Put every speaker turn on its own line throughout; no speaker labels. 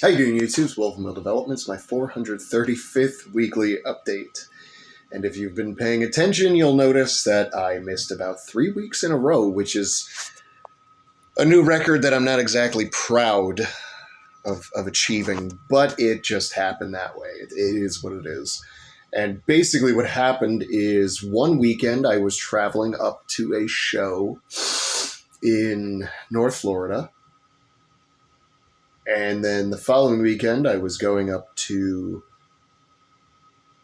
How you doing, YouTube? It's Wolf Mill Developments, my 435th weekly update. And if you've been paying attention, you'll notice that I missed about 3 weeks in a row, which is a new record that I'm not exactly proud of achieving, but it just happened that way. It is what it is. And basically what happened is one weekend I was traveling up to a show in North Florida. And then the following weekend I was going up to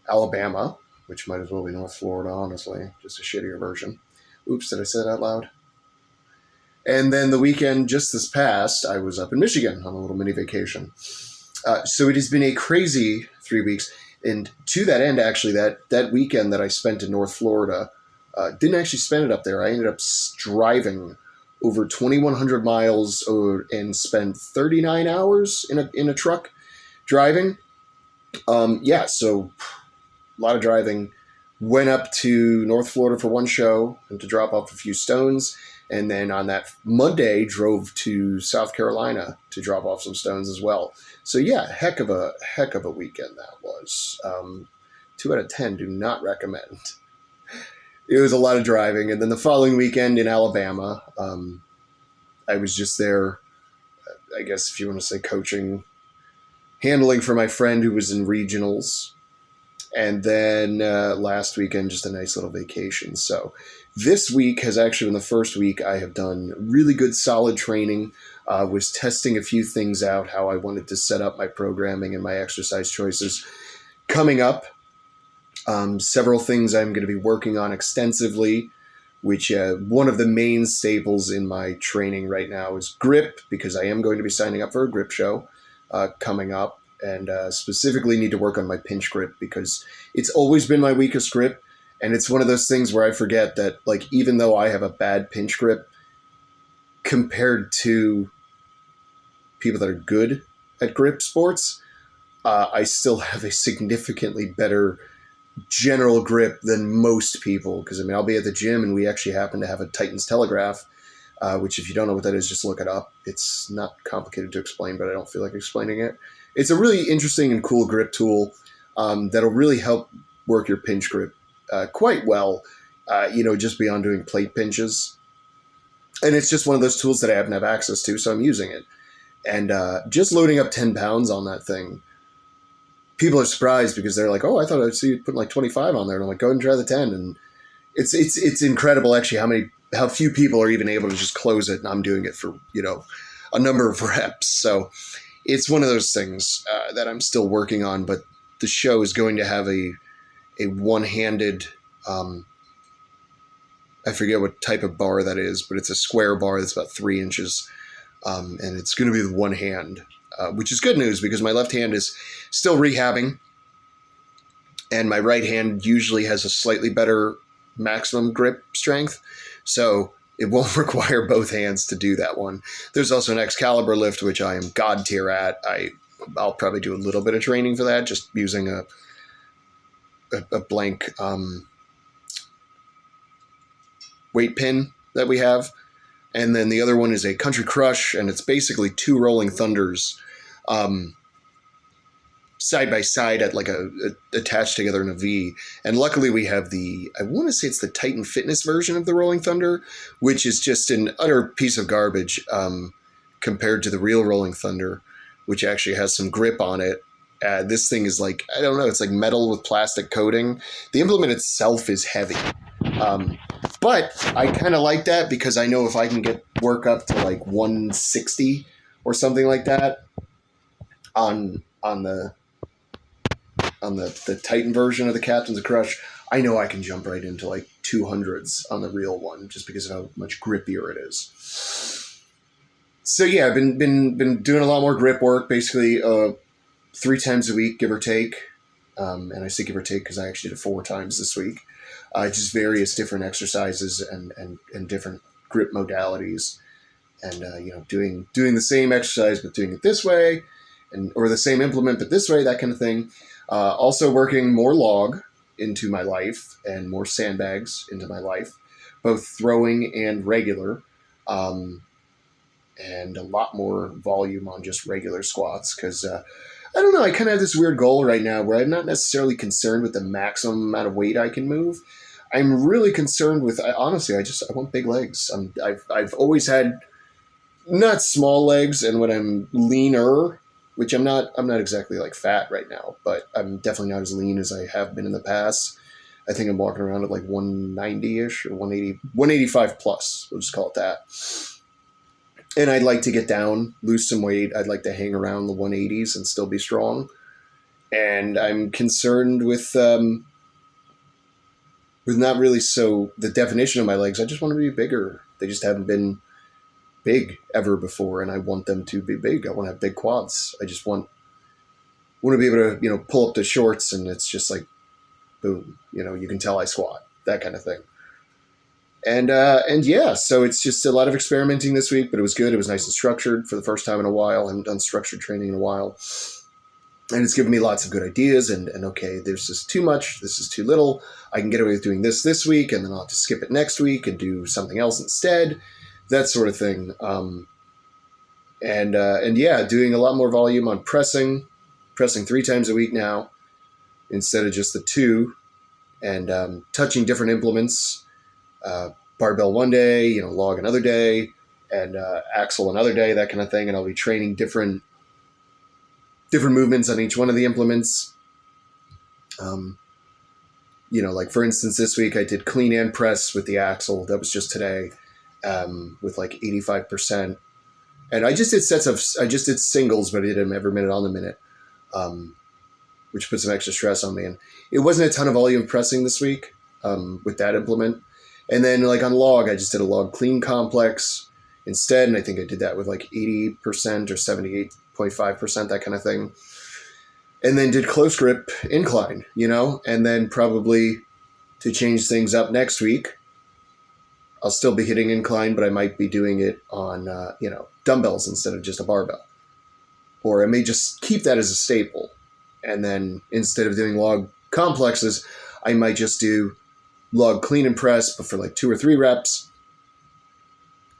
Alabama, which might as well be North Florida, honestly, just a shittier version. Oops, did I say that out loud? And then the weekend just this past, I was up in Michigan on a little mini vacation. So it has been a crazy 3 weeks. And to that end, actually, that weekend that I spent in North Florida, didn't actually spend it up there. I ended up driving over 2,100 miles and spent 39 hours in a truck driving. So a lot of driving. Went up to North Florida for one show and to drop off a few stones. And then on that Monday, drove to South Carolina to drop off some stones as well. So yeah, heck of a weekend that was. 2 out of 10 do not recommend. It was a lot of driving. And then the following weekend in Alabama, I was just there, I guess if you want to say coaching, handling for my friend who was in regionals. And then last weekend, just a nice little vacation. So this week has actually been the first week I have done really good, solid training. Was testing a few things out, how I wanted to set up my programming and my exercise choices coming up. Several things I'm going to be working on extensively, which one of the main staples in my training right now is grip, because I am going to be signing up for a grip show coming up. And specifically need to work on my pinch grip because it's always been my weakest grip. And it's one of those things where I forget that, like, even though I have a bad pinch grip compared to people that are good at grip sports, I still have a significantly better general grip than most people. Because, I mean, I'll be at the gym and we actually happen to have a Titans Telegraph, which if you don't know what that is, just look it up. It's not complicated to explain, but I don't feel like explaining it. It's a really interesting and cool grip tool that'll really help work your pinch grip quite well, just beyond doing plate pinches. And it's just one of those tools that I happen to have access to, so I'm using it. And just loading up 10 pounds on that thing, people are surprised because they're like, oh, I thought I'd see you put like 25 on there. And I'm like, go ahead and try the 10. And it's incredible, actually, how few people are even able to just close it. And I'm doing it for, a number of reps. So it's one of those things that I'm still working on, but the show is going to have a one-handed, I forget what type of bar that is, but it's a square bar that's about 3 inches, and it's going to be with one hand, which is good news because my left hand is still rehabbing, and my right hand usually has a slightly better maximum grip strength, so it won't require both hands to do that one. There's also an Excalibur lift, which I am god tier at. I'll probably do a little bit of training for that, just using a blank weight pin that we have. And then the other one is a Country Crush, and it's basically 2 Rolling Thunders side by side at like attached together in a V. And luckily we have I want to say it's the Titan Fitness version of the Rolling Thunder, which is just an utter piece of garbage compared to the real Rolling Thunder, which actually has some grip on it. This thing is like, I don't know, it's like metal with plastic coating. The implement itself is heavy. But I kind of like that because I know if I can get work up to like 160 or something like that on the Titan version of the Captain's Crush, I know I can jump right into like 200s on the real one just because of how much grippier it is. So yeah, I've been doing a lot more grip work, basically 3 times a week, give or take. And I say give or take because I actually did it 4 times this week. Just various different exercises and different grip modalities, and doing the same exercise but doing it this way, or the same implement but this way, that kind of thing. Also working more log into my life and more sandbags into my life, both throwing and regular. and a lot more volume on just regular squats because I don't know. I kind of have this weird goal right now where I'm not necessarily concerned with the maximum amount of weight I can move. I'm really concerned with. Honestly, I want big legs. I've always had not small legs, and when I'm leaner, which I'm not exactly like fat right now, but I'm definitely not as lean as I have been in the past. I think I'm walking around at like 190-ish or 180, 185 plus. We'll just call it that. And I'd like to get down, lose some weight. I'd like to hang around the 180s and still be strong. And I'm concerned with not really so the definition of my legs. I just want to be bigger. They just haven't been big ever before, and I want them to be big. I want to have big quads. I just want to be able to, pull up the shorts and it's just like, boom, you can tell I squat, that kind of thing. And yeah, so it's just a lot of experimenting this week, but it was good. It was nice and structured for the first time in a while. I haven't done structured training in a while. And it's given me lots of good ideas and okay, this is too much, this is too little. I can get away with doing this week, and then I'll have to skip it next week and do something else instead, that sort of thing. And yeah, doing a lot more volume on pressing 3 times a week now instead of just the 2, and touching different implements, barbell one day, log another day, and axle another day, that kind of thing. And I'll be training different movements on each one of the implements. Like for instance, this week I did clean and press with the axle. That was just today, with like 85%. And I just did singles, but I did them every minute on the minute, which put some extra stress on me. And it wasn't a ton of volume pressing this week, with that implement. And then like on log, I just did a log clean complex instead. And I think I did that with like 80% or 78.5%, that kind of thing. And then did close grip incline, and then probably to change things up next week, I'll still be hitting incline, but I might be doing it on, dumbbells instead of just a barbell. Or I may just keep that as a staple. And then instead of doing log complexes, I might just do log clean and press, but for like 2 or 3 reps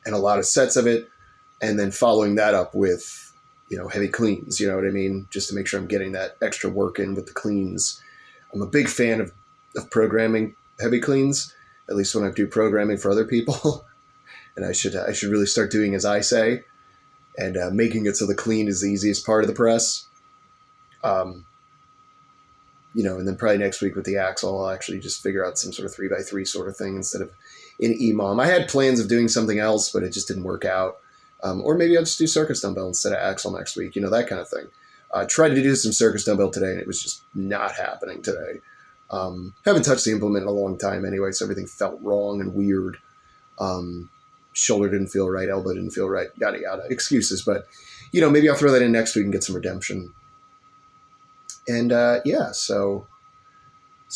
and a lot of sets of it. And then following that up with, heavy cleans, you know what I mean? Just to make sure I'm getting that extra work in with the cleans. I'm a big fan of programming heavy cleans, at least when I do programming for other people. And I should really start doing as I say, and making it so the clean is the easiest part of the press. And then probably next week with the axle, I'll actually just figure out some sort of 3x3 sort of thing instead of in EMOM. I had plans of doing something else, but it just didn't work out. Or maybe I'll just do circus dumbbell instead of axle next week, that kind of thing. I tried to do some circus dumbbell today, and it was just not happening today. Haven't touched the implement in a long time anyway, so everything felt wrong and weird. Shoulder didn't feel right, elbow didn't feel right, yada, yada. Excuses, but, maybe I'll throw that in next week and get some redemption. And, yeah, so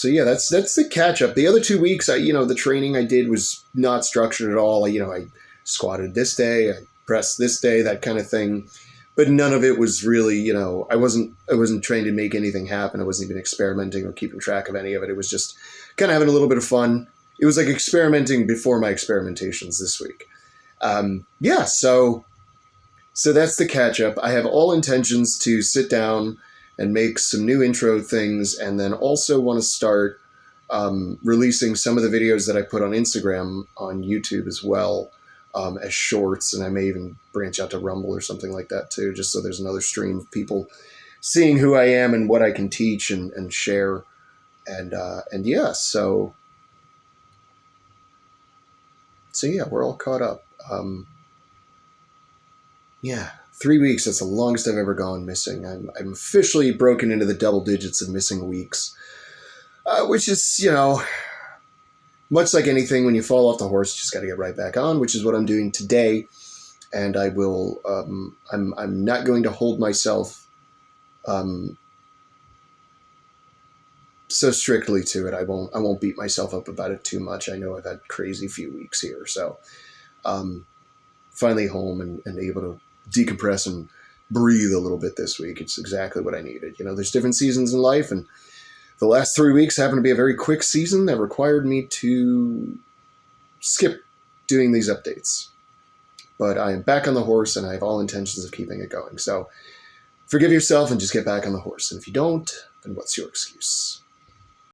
yeah, that's the catch up. The other 2 weeks, the training I did was not structured at all. I squatted this day, I pressed this day, that kind of thing. But none of it was really, I wasn't trained to make anything happen. I wasn't even experimenting or keeping track of any of it. It was just kind of having a little bit of fun. It was like experimenting before my experimentations this week. Yeah, so that's the catch up. I have all intentions to sit down and make some new intro things, and then also want to start releasing some of the videos that I put on Instagram on YouTube as well, as shorts, and I may even branch out to Rumble or something like that too, just so there's another stream of people seeing who I am and what I can teach and share. And yeah, so yeah, we're all caught up. Yeah, 3 weeks, that's the longest I've ever gone missing. I'm officially broken into the double digits of missing weeks, which is, much like anything, when you fall off the horse, you just got to get right back on, which is what I'm doing today. And I will, I'm not going to hold myself so strictly to it. I won't beat myself up about it too much. I know I've had crazy few weeks here. So finally home and able to decompress and breathe a little bit this week. It's exactly what I needed. There's different seasons in life, and the last 3 weeks happened to be a very quick season that required me to skip doing these updates. but I am back on the horse and I have all intentions of keeping it going. So forgive yourself and just get back on the horse. And if you don't, then what's your excuse?